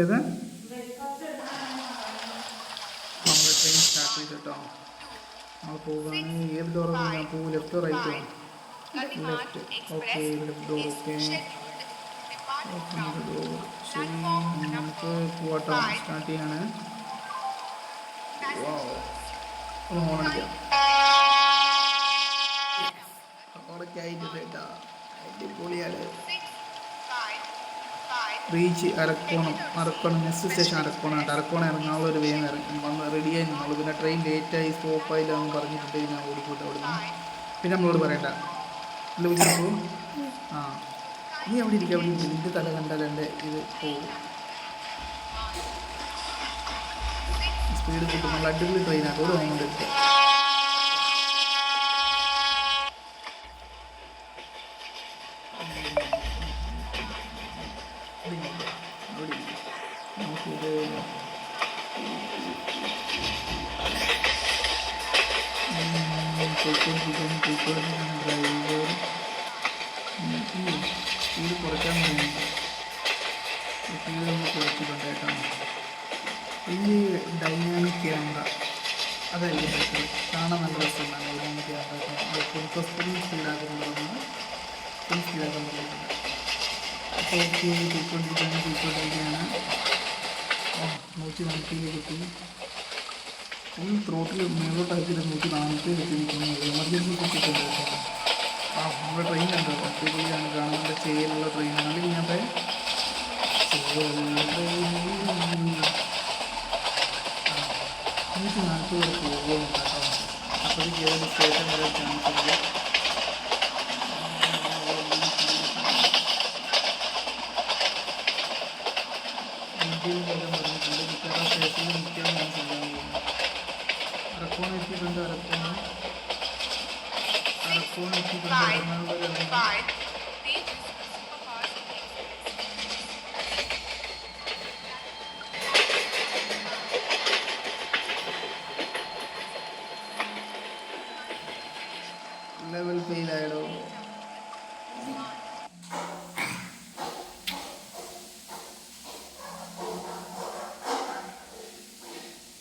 ഏതാ നമ്മുടെ train start ചെയ്തിട്ടോ. നമ്മൾ പോവുകയാണെങ്കിൽ ഏത് ഡോറ് ഞാൻ പോകും? ലെഫ്റ്റോ റൈറ്റോ? Left. Okay, left door. Okay, open the door. ശരി, നമുക്ക് പോവാട്ടോ. സ്റ്റാർട്ട് ചെയ്യാണ്. ഒന്ന് ഹോൺ അടിക്കാം. ഹോണൊക്കെ ആയിട്ടുണ്ട് കേട്ടോ. അടിപൊളിയാണ്. Reach Arakkonam next station Arakkonam കേട്ടോ. അരക്കോണം ഇറങ്ങാനുള്ള ഒരു വേഗം ഇറങ്ങി വന്ന് റെഡിയായി നിന്നുള്ളൂ. പിന്നെ ട്രെയിൻ ലേറ്റായി സ്റ്റോപ്പായില്ലാന്ന് പറഞ്ഞിട്ടുണ്ട്. ഞാൻ ഓടിക്കൂട്ടെ അവിടുന്ന്. പിന്നെ നമ്മളോട് പറയണ്ട അല്ല വിളിച്ചപ്പോൾ ആ നീ അവിടെ ഇരിക്കുക, അവിടെ ഇരിക്കും. നിൻ്റെ തല കണ്ടാൽ എൻ്റെ ഇത് പോകും. സ്പീഡ് കിട്ടും. നമ്മൾ അടിപൊളി ട്രെയിനാണ്. ഒരു ഹോം എടുക്കുക. നമുക്കിത് ഡ്രൈവർ സ്പീഡ് കുറയ്ക്കാൻ പറയുന്നുണ്ട്. സ്പീഡ് നമ്മൾ കുറച്ചിട്ടുണ്ട് കേട്ടോ. ഈ ഡൈനാമിക് ക്യാമറ അതായിരിക്കും ബെറ്റർ. കാണാൻ നല്ല രസമാണ് ഡൈനാമിക് ക്യാമറ. ഇപ്പോൾ സ്പീഡാക്കുന്നുണ്ടെന്ന് സ്പീഡാക്കാൻ പറയുന്നുണ്ട്. അപ്പോൾ ഓക്കെ, പോയിക്കൊണ്ടിരിക്കുകയാണ്. 140 കിട്ടി. ഫുൾ ത്രോട്ടിൽ മേലോട്ടാക്കിയിട്ട് 140 കിട്ടിയിരിക്കുന്നത്. എമർജൻസി കിട്ടിയിട്ടുണ്ട് കേട്ടോ. നമ്മുടെ ട്രെയിൻ ഉണ്ടോ? അടിപൊളിയാണ്. കാണാനുള്ള ചേലുള്ള ട്രെയിനാണ്. ഇങ്ങനത്തെ എനിക്ക് 40 വരെ പോകുന്നുണ്ട് കേട്ടോ. അപ്പോഴേക്ക് ഏതൊരു സ്റ്റേഷൻ വരെ ചാൻസ് ഉണ്ട്. ഇന്ത്യയിൽ പോലെ പറഞ്ഞിട്ടുണ്ട്. മിക്കവാറും സ്റ്റേഷനിൽ നിൽക്കാൻ ഞാൻ ചെയ്യാൻ പോകുന്നു. അരക്കോൺ എത്തിയിട്ടുണ്ട്. അരക്കോൺ എത്തിയിട്ടുണ്ട്. എറണാകുളം ലെവൽ ഫെയിലായടോ.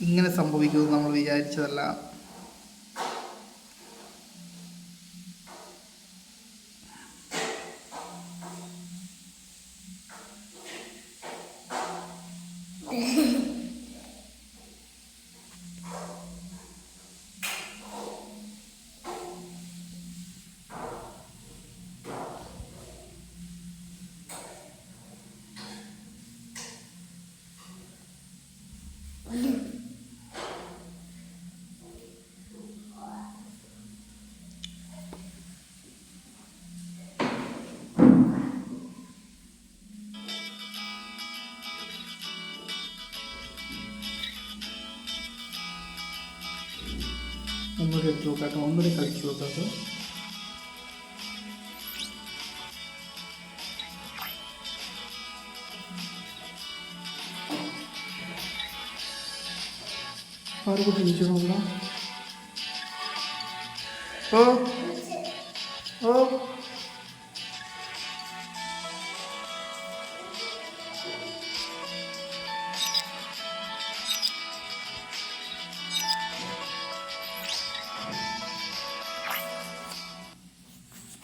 ഇങ്ങനെ സംഭവിക്കുമെന്ന് നമ്മൾ വിചാരിച്ചതല്ല. ഒന്നുകൂടി എടുത്ത് നോക്കാട്ടോ. ഒന്നുകൂടി കളിച്ച് നോക്കാട്ടോ. ആറുകൂട്ടി വിളിച്ചു നോക്കാം. ഓ